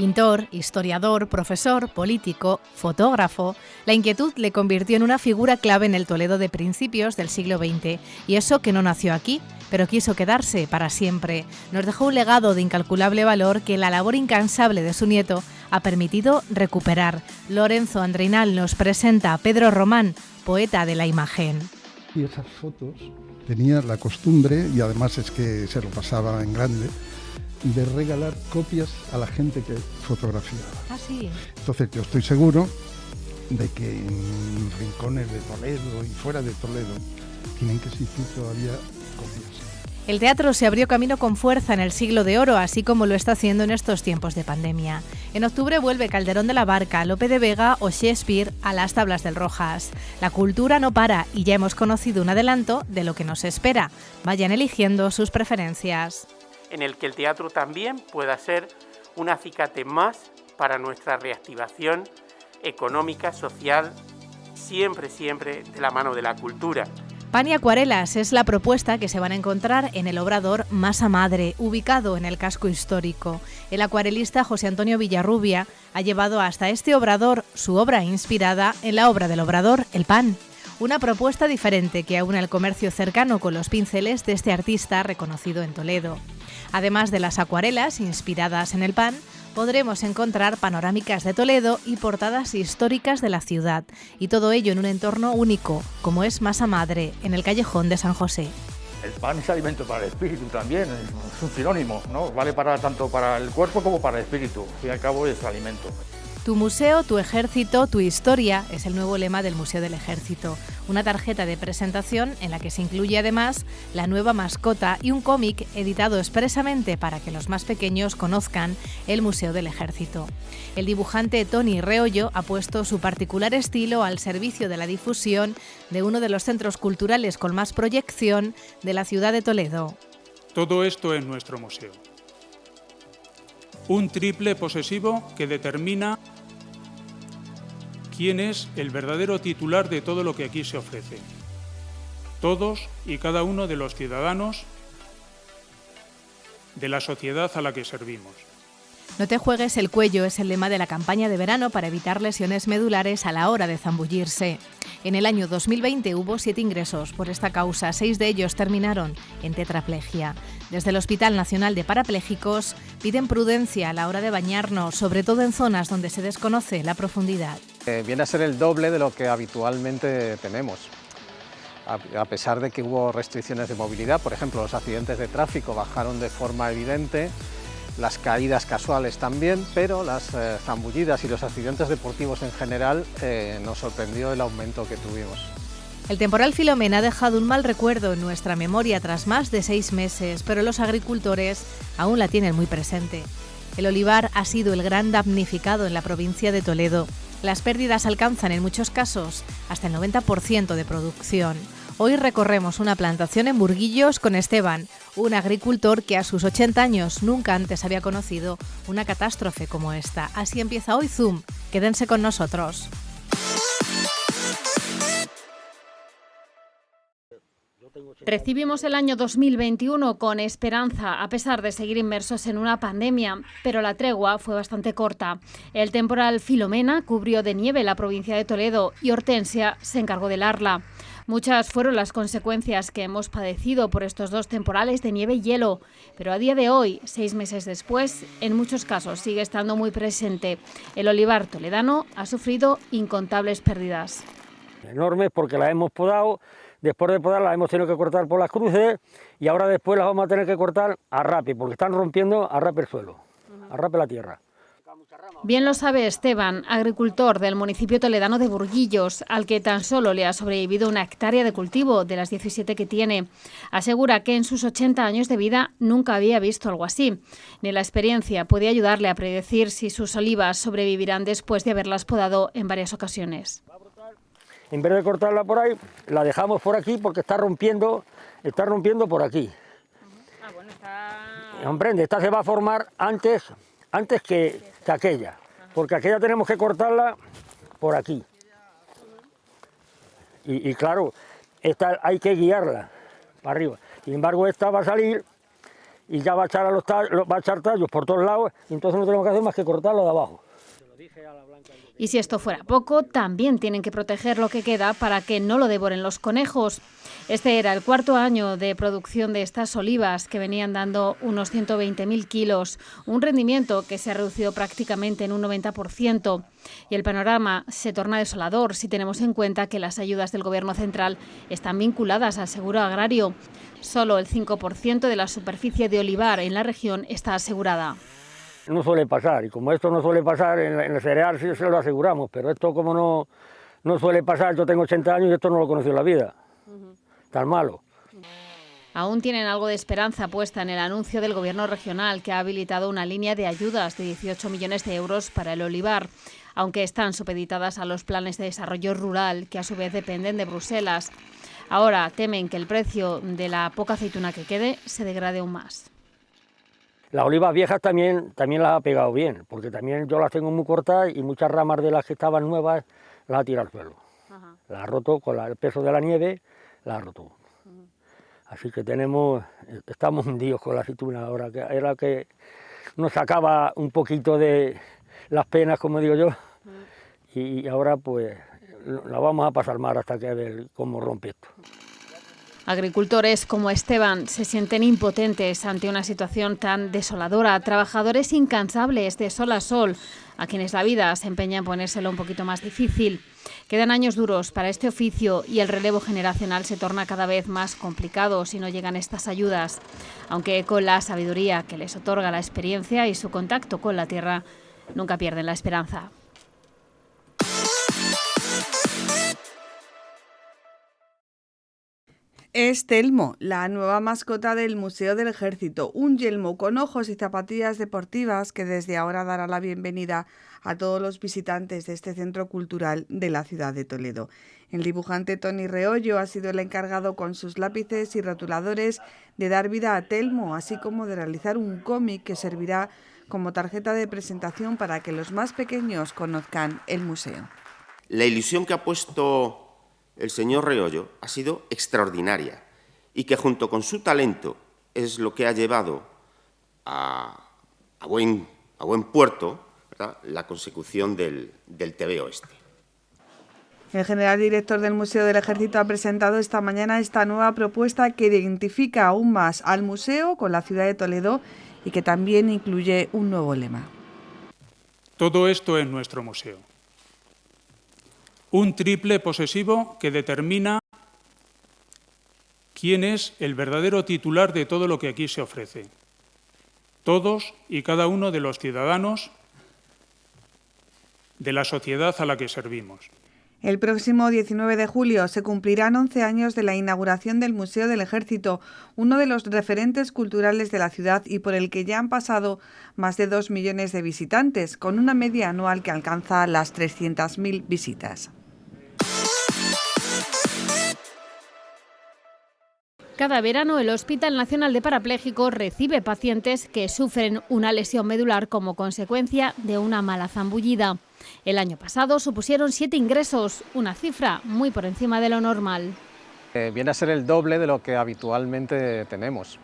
Pintor, historiador, profesor, político, fotógrafo, la inquietud le convirtió en una figura clave en el Toledo de principios del siglo XX, y eso que no nació aquí, pero quiso quedarse para siempre. Nos dejó un legado de incalculable valor que la labor incansable de su nieto ha permitido recuperar. Lorenzo Andreinal nos presenta a Pedro Román, poeta de la imagen. Y esas fotos tenía la costumbre, y además es que se lo pasaba en grande, de regalar copias a la gente que fotografiaba. ¿Ah, sí? Entonces yo estoy seguro de que en rincones de Toledo y fuera de Toledo tienen que existir todavía copias. El teatro se abrió camino con fuerza en el Siglo de Oro, así como lo está haciendo en estos tiempos de pandemia. En octubre vuelve Calderón de la Barca, Lope de Vega o Shakespeare a las tablas del Rojas. La cultura no para y ya hemos conocido un adelanto de lo que nos espera. Vayan eligiendo sus preferencias. En el que el teatro también pueda ser un acicate más para nuestra reactivación económica, social, siempre de la mano de la cultura. Pan y acuarelas es la propuesta que se van a encontrar en el obrador Masa Madre, ubicado en el casco histórico. El acuarelista José Antonio Villarrubia ha llevado hasta este obrador su obra inspirada en la obra del obrador El Pan. Una propuesta diferente que aúna el comercio cercano con los pinceles de este artista reconocido en Toledo. Además de las acuarelas inspiradas en el pan, podremos encontrar panorámicas de Toledo y portadas históricas de la ciudad, y todo ello en un entorno único, como es Masa Madre, en el callejón de San José. El pan es alimento para el espíritu también, es un sinónimo, ¿no? Vale tanto para el cuerpo como para el espíritu, al fin y al cabo es alimento. Tu museo, tu ejército, tu historia es el nuevo lema del Museo del Ejército. Una tarjeta de presentación en la que se incluye además la nueva mascota y un cómic editado expresamente para que los más pequeños conozcan el Museo del Ejército. El dibujante Tony Reollo ha puesto su particular estilo al servicio de la difusión de uno de los centros culturales con más proyección de la ciudad de Toledo. Todo esto es nuestro museo. Un triple posesivo que determina quién es el verdadero titular de todo lo que aquí se ofrece. Todos y cada uno de los ciudadanos de la sociedad a la que servimos. No te juegues el cuello es el lema de la campaña de verano para evitar lesiones medulares a la hora de zambullirse. En el año 2020 hubo 7 ingresos por esta causa, 6 de ellos terminaron en tetraplegia. Desde el Hospital Nacional de Parapléjicos piden prudencia a la hora de bañarnos, sobre todo en zonas donde se desconoce la profundidad. Viene a ser el doble de lo que habitualmente tenemos. A pesar de que hubo restricciones de movilidad, por ejemplo, los accidentes de tráfico bajaron de forma evidente, las caídas casuales también, pero las zambullidas y los accidentes deportivos en general nos sorprendió el aumento que tuvimos. El temporal Filomena ha dejado un mal recuerdo en nuestra memoria tras más de 6 meses, pero los agricultores aún la tienen muy presente. El olivar ha sido el gran damnificado en la provincia de Toledo. Las pérdidas alcanzan en muchos casos hasta el 90% de producción. Hoy recorremos una plantación en Burguillos con Esteban, un agricultor que a sus 80 años nunca antes había conocido una catástrofe como esta. Así empieza hoy Zoom. Quédense con nosotros. Recibimos el año 2021 con esperanza, a pesar de seguir inmersos en una pandemia, pero la tregua fue bastante corta. El temporal Filomena cubrió de nieve la provincia de Toledo y Hortensia se encargó de helarla. Muchas fueron las consecuencias que hemos padecido por estos 2 temporales de nieve y hielo, pero a día de hoy, 6 meses después, en muchos casos sigue estando muy presente. El olivar toledano ha sufrido incontables pérdidas. Enormes porque las hemos podado, después de podarlas hemos tenido que cortar por las cruces y ahora después las vamos a tener que cortar a rape, porque están rompiendo a rape el suelo, a rape la tierra. Bien lo sabe Esteban, agricultor del municipio toledano de Burguillos, al que tan solo le ha sobrevivido una hectárea de cultivo de las 17 que tiene. Asegura que en sus 80 años de vida nunca había visto algo así. Ni la experiencia puede ayudarle a predecir si sus olivas sobrevivirán después de haberlas podado en varias ocasiones. En vez de cortarla por ahí, la dejamos por aquí porque está rompiendo por aquí. Comprende, esta se va a formar antes que aquella, porque aquella tenemos que cortarla por aquí. Y claro, esta hay que guiarla para arriba. Sin embargo, esta va a salir y ya va a echar tallos por todos lados, y entonces no tenemos que hacer más que cortarlo de abajo. Y si esto fuera poco, también tienen que proteger lo que queda para que no lo devoren los conejos. Este era el cuarto año de producción de estas olivas, que venían dando unos 120.000 kilos, un rendimiento que se ha reducido prácticamente en un 90%. Y el panorama se torna desolador si tenemos en cuenta que las ayudas del Gobierno central están vinculadas al seguro agrario. Solo el 5% de la superficie de olivar en la región está asegurada. No suele pasar, y como esto no suele pasar, en el cereal sí se lo aseguramos, pero esto como no suele pasar, yo tengo 80 años y esto no lo conocí en la vida, tan malo. Aún tienen algo de esperanza puesta en el anuncio del Gobierno regional, que ha habilitado una línea de ayudas de 18 millones de euros para el olivar, aunque están supeditadas a los planes de desarrollo rural, que a su vez dependen de Bruselas. Ahora temen que el precio de la poca aceituna que quede se degrade aún más. Las olivas viejas también las ha pegado bien, porque también yo las tengo muy cortas y muchas ramas de las que estaban nuevas las ha tirado al suelo. Las ha roto con el peso de la nieve, las ha roto. Así que estamos hundidos con la aceituna ahora, que era que nos sacaba un poquito de las penas, como digo yo, y ahora pues la vamos a pasar mal hasta que ver cómo rompe esto. Agricultores como Esteban se sienten impotentes ante una situación tan desoladora. Trabajadores incansables de sol a sol, a quienes la vida se empeña en ponérselo un poquito más difícil. Quedan años duros para este oficio y el relevo generacional se torna cada vez más complicado si no llegan estas ayudas. Aunque con la sabiduría que les otorga la experiencia y su contacto con la tierra, nunca pierden la esperanza. Es Telmo, la nueva mascota del Museo del Ejército, un yelmo con ojos y zapatillas deportivas que desde ahora dará la bienvenida a todos los visitantes de este centro cultural de la ciudad de Toledo. El dibujante Tony Reollo ha sido el encargado con sus lápices y rotuladores de dar vida a Telmo, así como de realizar un cómic que servirá como tarjeta de presentación para que los más pequeños conozcan el museo. La ilusión que ha puesto el señor Reollo ha sido extraordinaria y que junto con su talento es lo que ha llevado a buen puerto, ¿verdad?, la consecución del TVO este. El general director del Museo del Ejército ha presentado esta mañana esta nueva propuesta que identifica aún más al museo con la ciudad de Toledo y que también incluye un nuevo lema. Todo esto es nuestro museo. Un triple posesivo que determina quién es el verdadero titular de todo lo que aquí se ofrece. Todos y cada uno de los ciudadanos de la sociedad a la que servimos. El próximo 19 de julio se cumplirán 11 años de la inauguración del Museo del Ejército, uno de los referentes culturales de la ciudad y por el que ya han pasado más de 2 millones de visitantes, con una media anual que alcanza las 300.000 visitas. Cada verano el Hospital Nacional de Parapléjicos recibe pacientes que sufren una lesión medular como consecuencia de una mala zambullida. El año pasado supusieron 7 ingresos, una cifra muy por encima de lo normal. Viene a ser el doble de lo que habitualmente tenemos.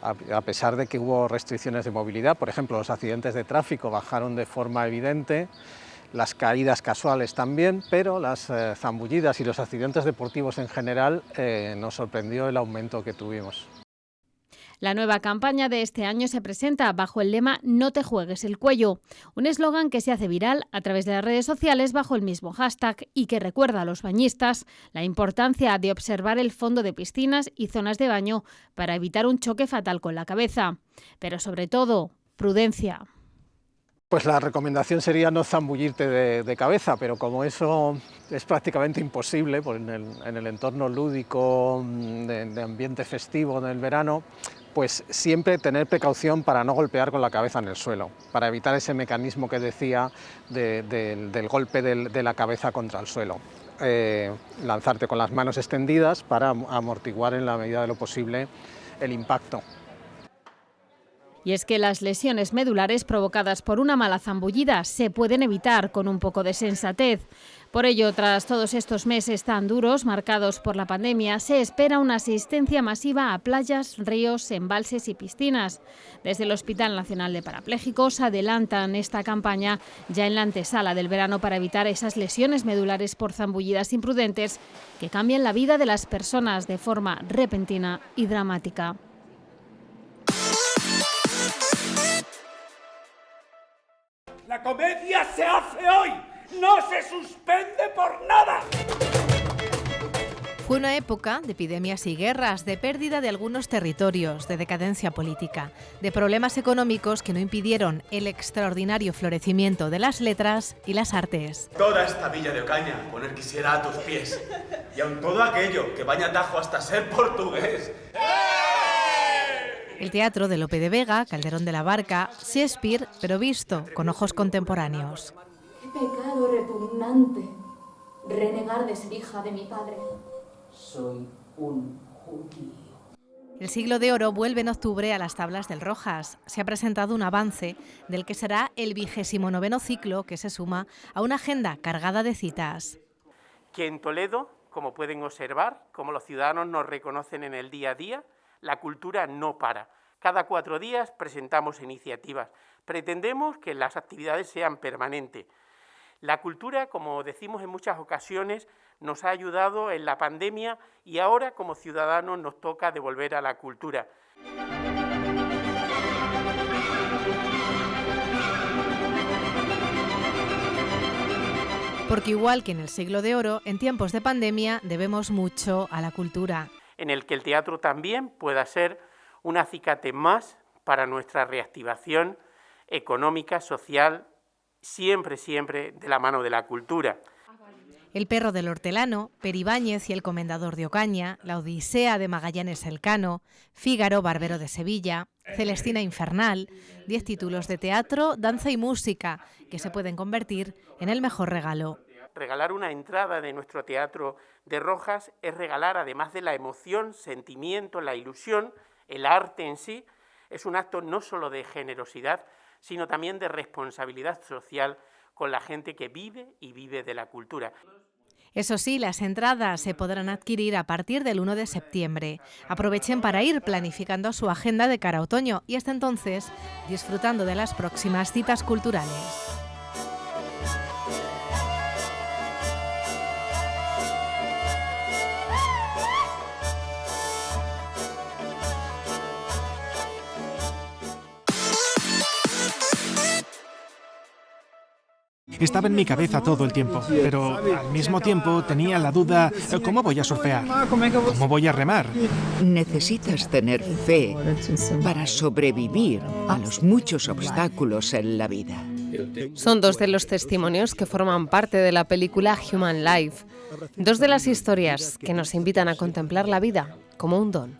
A pesar de que hubo restricciones de movilidad, por ejemplo, los accidentes de tráfico bajaron de forma evidente, las caídas casuales también, pero las zambullidas y los accidentes deportivos en general nos sorprendió el aumento que tuvimos. La nueva campaña de este año se presenta bajo el lema "No te juegues el cuello", un eslogan que se hace viral a través de las redes sociales bajo el mismo hashtag y que recuerda a los bañistas la importancia de observar el fondo de piscinas y zonas de baño para evitar un choque fatal con la cabeza. Pero sobre todo, prudencia. Pues la recomendación sería no zambullirte de cabeza, pero como eso es prácticamente imposible en el entorno lúdico de ambiente festivo del verano, pues siempre tener precaución para no golpear con la cabeza en el suelo, para evitar ese mecanismo que decía del golpe de la cabeza contra el suelo. Lanzarte con las manos extendidas para amortiguar en la medida de lo posible el impacto. Y es que las lesiones medulares provocadas por una mala zambullida se pueden evitar con un poco de sensatez. Por ello, tras todos estos meses tan duros, marcados por la pandemia, se espera una asistencia masiva a playas, ríos, embalses y piscinas. Desde el Hospital Nacional de Parapléjicos adelantan esta campaña ya en la antesala del verano para evitar esas lesiones medulares por zambullidas imprudentes que cambian la vida de las personas de forma repentina y dramática. La comedia se hace hoy, no se suspende por nada. Fue una época de epidemias y guerras, de pérdida de algunos territorios, de decadencia política, de problemas económicos que no impidieron el extraordinario florecimiento de las letras y las artes. Toda esta villa de Ocaña poner quisiera a tus pies, y aun todo aquello que baña Tajo hasta ser portugués. El teatro de Lope de Vega, Calderón de la Barca, Shakespeare, pero visto con ojos contemporáneos. Qué pecado repugnante, renegar de ser hija de mi padre. Soy un judío. El Siglo de Oro vuelve en octubre a las tablas del Rojas. Se ha presentado un avance del que será el 29º ciclo que se suma a una agenda cargada de citas. Que en Toledo, como pueden observar, como los ciudadanos nos reconocen en el día a día, la cultura no para. Cada 4 días presentamos iniciativas. Pretendemos que las actividades sean permanentes. La cultura, como decimos en muchas ocasiones, nos ha ayudado en la pandemia y ahora como ciudadanos nos toca devolver a la cultura. Porque igual que en el Siglo de Oro, en tiempos de pandemia debemos mucho a la cultura. En el que el teatro también pueda ser un acicate más para nuestra reactivación económica, social, siempre de la mano de la cultura. El perro del hortelano, Peribáñez y el comendador de Ocaña, La Odisea de Magallanes Elcano, Fígaro, Barbero de Sevilla, Celestina Infernal, 10 títulos de teatro, danza y música que se pueden convertir en el mejor regalo. Regalar una entrada de nuestro teatro de Rojas es regalar, además de la emoción, sentimiento, la ilusión, el arte en sí, es un acto no solo de generosidad, sino también de responsabilidad social con la gente que vive y vive de la cultura. Eso sí, las entradas se podrán adquirir a partir del 1 de septiembre. Aprovechen para ir planificando su agenda de cara a otoño y hasta entonces disfrutando de las próximas citas culturales. Estaba en mi cabeza todo el tiempo, pero al mismo tiempo tenía la duda, ¿cómo voy a surfear? ¿Cómo voy a remar? Necesitas tener fe para sobrevivir a los muchos obstáculos en la vida. Son 2 de los testimonios que forman parte de la película Human Life, 2 de las historias que nos invitan a contemplar la vida como un don.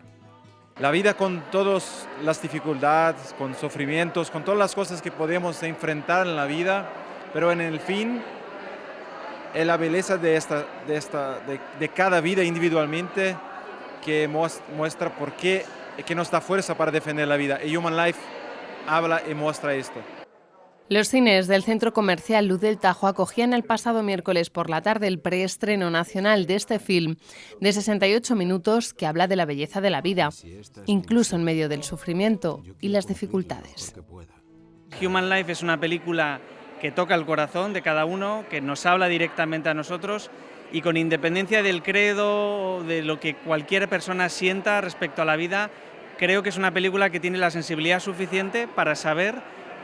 La vida con todas las dificultades, con sufrimientos, con todas las cosas que podemos enfrentar en la vida, pero en el fin, es la belleza de cada vida individualmente que muestra por qué, que nos da fuerza para defender la vida. Y Human Life habla y muestra esto. Los cines del Centro Comercial Luz del Tajo acogían el pasado miércoles por la tarde el preestreno nacional de este film de 68 minutos que habla de la belleza de la vida, incluso en medio del sufrimiento y las dificultades. Human Life es una película que toca el corazón de cada uno, que nos habla directamente a nosotros y con independencia del credo, de lo que cualquier persona sienta respecto a la vida, creo que es una película que tiene la sensibilidad suficiente para saber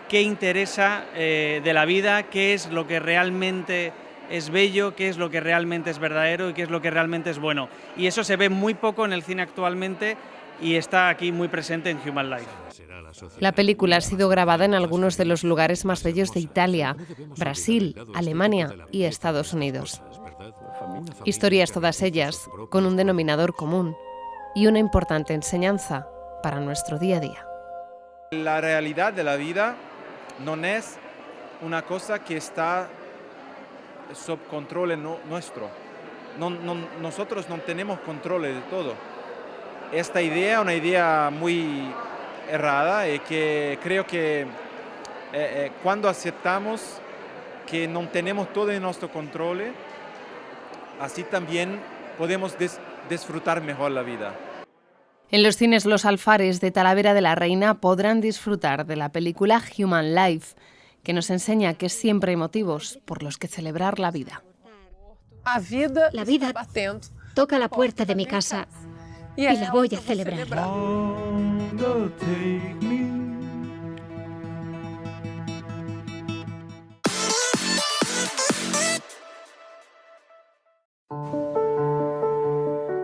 qué interesa de la vida, qué es lo que realmente es bello, qué es lo que realmente es verdadero y qué es lo que realmente es bueno. Y eso se ve muy poco en el cine actualmente y está aquí muy presente en Human Life. La película ha sido grabada en algunos de los lugares más bellos de Italia, Brasil, Alemania y Estados Unidos. Historias todas ellas con un denominador común y una importante enseñanza para nuestro día a día. La realidad de la vida no es una cosa que está sob control nuestro. Nosotros no tenemos control de todo. Esta idea es una idea muy errada y que creo que cuando aceptamos que no tenemos todo en nuestro control, así también podemos disfrutar mejor la vida. En los cines Los Alfares de Talavera de la Reina podrán disfrutar de la película Human Life, que nos enseña que siempre hay motivos por los que celebrar la vida. La vida toca la puerta de mi casa y la voy a celebrar.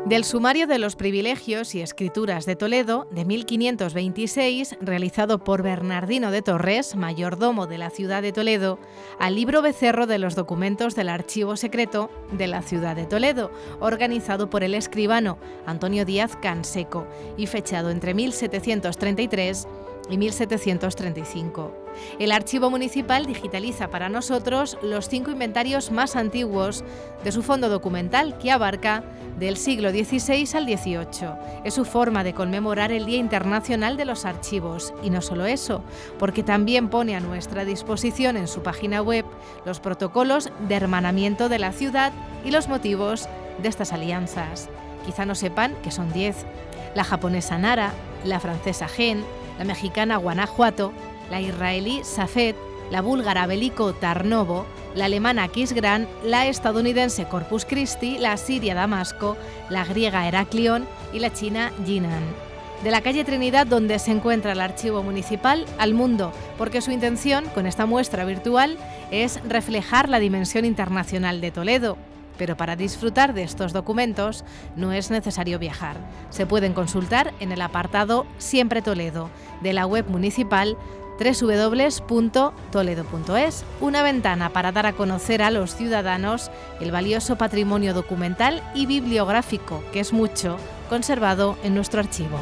Del Sumario de los Privilegios y Escrituras de Toledo, de 1526, realizado por Bernardino de Torres, mayordomo de la ciudad de Toledo, al libro becerro de los documentos del Archivo Secreto de la ciudad de Toledo, organizado por el escribano Antonio Díaz Canseco y fechado entre 1733 y 1735. El Archivo Municipal digitaliza para nosotros los 5 inventarios más antiguos de su fondo documental, que abarca del siglo XVI al XVIII. Es su forma de conmemorar el Día Internacional de los Archivos. Y no solo eso, porque también pone a nuestra disposición en su página web los protocolos de hermanamiento de la ciudad y los motivos de estas alianzas. Quizá no sepan que son 10. La japonesa Nara, la francesa Gen, la mexicana Guanajuato, la israelí Safed, la búlgara Veliko Tarnovo, la alemana Aquisgrán, la estadounidense Corpus Christi, la siria Damasco, la griega Heraklion y la china Jinan. De la calle Trinidad, donde se encuentra el Archivo Municipal, al mundo, porque su intención con esta muestra virtual es reflejar la dimensión internacional de Toledo. Pero para disfrutar de estos documentos no es necesario viajar. Se pueden consultar en el apartado Siempre Toledo de la web municipal www.toledo.es, una ventana para dar a conocer a los ciudadanos el valioso patrimonio documental y bibliográfico, que es mucho, conservado en nuestro archivo.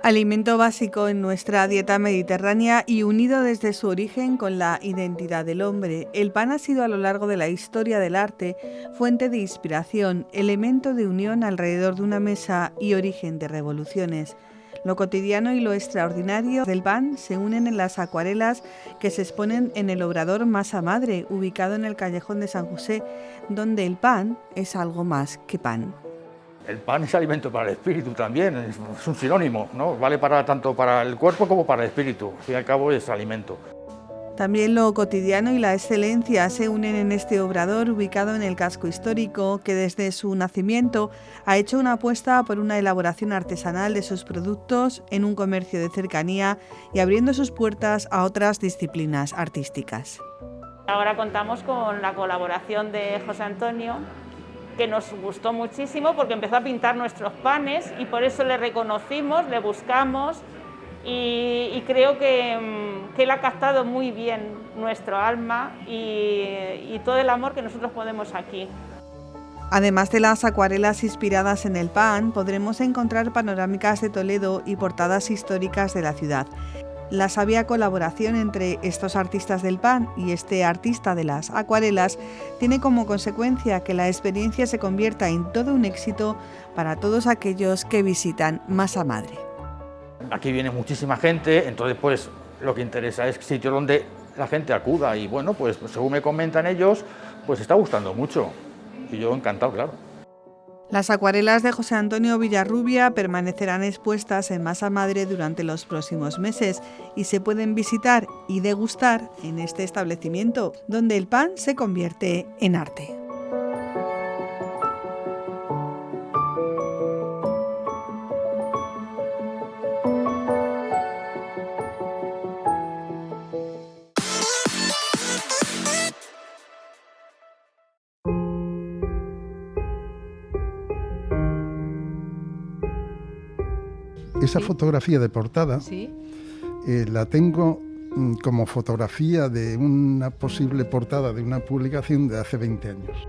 Alimento básico en nuestra dieta mediterránea y unido desde su origen con la identidad del hombre, el pan ha sido a lo largo de la historia del arte fuente de inspiración, elemento de unión alrededor de una mesa y origen de revoluciones. Lo cotidiano y lo extraordinario del pan se unen en las acuarelas que se exponen en el obrador Masa Madre, ubicado en el callejón de San José, donde el pan es algo más que pan. El pan es alimento para el espíritu también, es un sinónimo, ¿no? Vale tanto para el cuerpo como para el espíritu, al fin y al cabo es alimento. También lo cotidiano y la excelencia se unen en este obrador ubicado en el casco histórico, que desde su nacimiento ha hecho una apuesta por una elaboración artesanal de sus productos en un comercio de cercanía y abriendo sus puertas a otras disciplinas artísticas. Ahora contamos con la colaboración de José Antonio, que nos gustó muchísimo porque empezó a pintar nuestros panes y por eso le reconocimos, le buscamos y creo que él ha captado muy bien nuestro alma y todo el amor que nosotros ponemos aquí. Además de las acuarelas inspiradas en el pan, podremos encontrar panorámicas de Toledo y portadas históricas de la ciudad. La sabia colaboración entre estos artistas del pan y este artista de las acuarelas tiene como consecuencia que la experiencia se convierta en todo un éxito para todos aquellos que visitan Masa Madre. Aquí viene muchísima gente, entonces pues lo que interesa es sitios donde la gente acuda y bueno, pues según me comentan ellos, pues está gustando mucho y yo encantado, claro. Las acuarelas de José Antonio Villarrubia permanecerán expuestas en Masa Madre durante los próximos meses y se pueden visitar y degustar en este establecimiento, donde el pan se convierte en arte. Esa fotografía de portada la tengo como fotografía de una posible portada de una publicación de hace 20 años.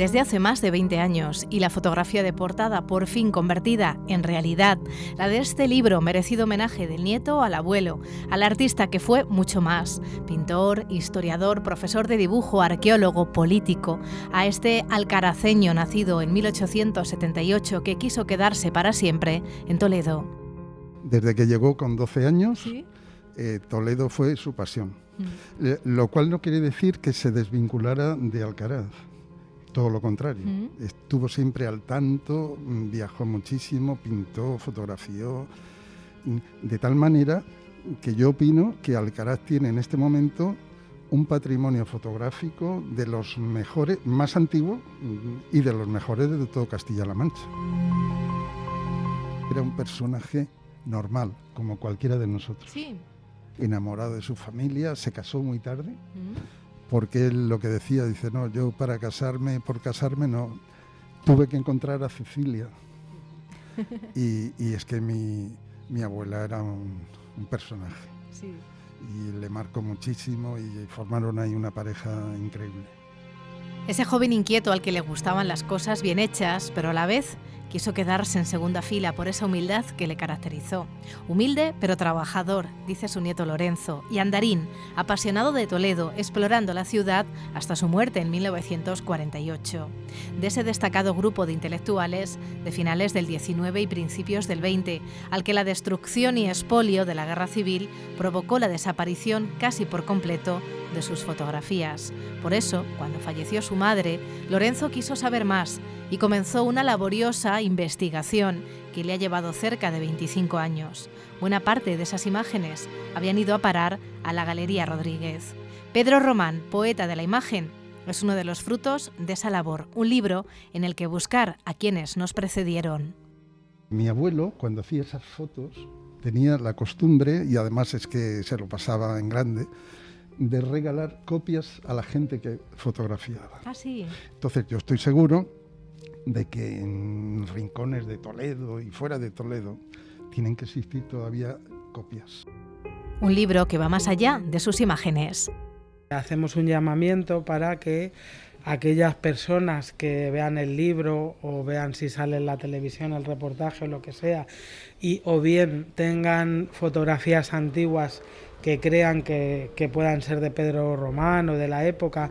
desde hace más de 20 años y la fotografía de portada por fin convertida en realidad, la de este libro, merecido homenaje del nieto al abuelo, al artista que fue mucho más, pintor, historiador, profesor de dibujo, arqueólogo, político, a este alcaraceño nacido en 1878 que quiso quedarse para siempre en Toledo. Desde que llegó con 12 años, ¿sí? Toledo fue su pasión, lo cual no quiere decir que se desvinculara de Alcaraz. Todo lo contrario, estuvo siempre al tanto, viajó muchísimo, pintó, fotografió, de tal manera que yo opino que Alcaraz tiene en este momento un patrimonio fotográfico de los mejores, más antiguo y de los mejores de todo Castilla-La Mancha. Era un personaje normal, como cualquiera de nosotros. Sí. Enamorado de su familia, se casó muy tarde. Porque él lo que decía, dice, no, yo por casarme no, tuve que encontrar a Cecilia. Y es que mi abuela era un personaje. Sí. Y le marcó muchísimo y formaron ahí una pareja increíble. Ese joven inquieto al que le gustaban las cosas bien hechas, pero a la vez quiso quedarse en segunda fila por esa humildad que le caracterizó. Humilde pero trabajador, dice su nieto Lorenzo, y andarín, apasionado de Toledo, explorando la ciudad hasta su muerte en 1948. De ese destacado grupo de intelectuales de finales del XIX y principios del XX, al que la destrucción y expolio de la guerra civil provocó la desaparición casi por completo de sus fotografías. Por eso, cuando falleció su madre, Lorenzo quiso saber más y comenzó una laboriosa investigación que le ha llevado cerca de 25 años. Buena parte de esas imágenes habían ido a parar a la Galería Rodríguez. Pedro Román, poeta de la imagen, es uno de los frutos de esa labor, un libro en el que buscar a quienes nos precedieron. Mi abuelo, cuando hacía esas fotos, tenía la costumbre, y además es que se lo pasaba en grande, de regalar copias a la gente que fotografiaba. Ah, sí. Entonces yo estoy seguro de que en rincones de Toledo y fuera de Toledo tienen que existir todavía copias. Un libro que va más allá de sus imágenes. Hacemos un llamamiento para que aquellas personas que vean el libro o vean si sale en la televisión el reportaje o lo que sea, y o bien tengan fotografías antiguas que crean que puedan ser de Pedro Román o de la época,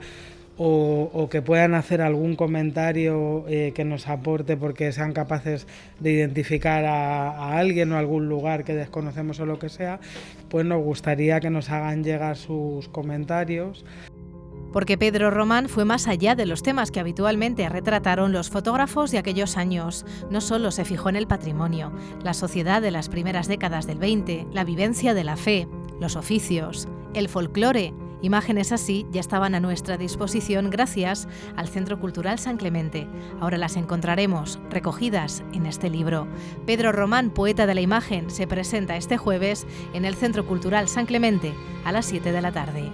o que puedan hacer algún comentario que nos aporte porque sean capaces de identificar a alguien o algún lugar que desconocemos o lo que sea, pues nos gustaría que nos hagan llegar sus comentarios. Porque Pedro Román fue más allá de los temas que habitualmente retrataron los fotógrafos de aquellos años. No solo se fijó en el patrimonio, la sociedad de las primeras décadas del 20, la vivencia de la fe, los oficios, el folclore. Imágenes así ya estaban a nuestra disposición gracias al Centro Cultural San Clemente. Ahora las encontraremos recogidas en este libro. Pedro Román, poeta de la imagen, se presenta este jueves en el Centro Cultural San Clemente a las 7 de la tarde.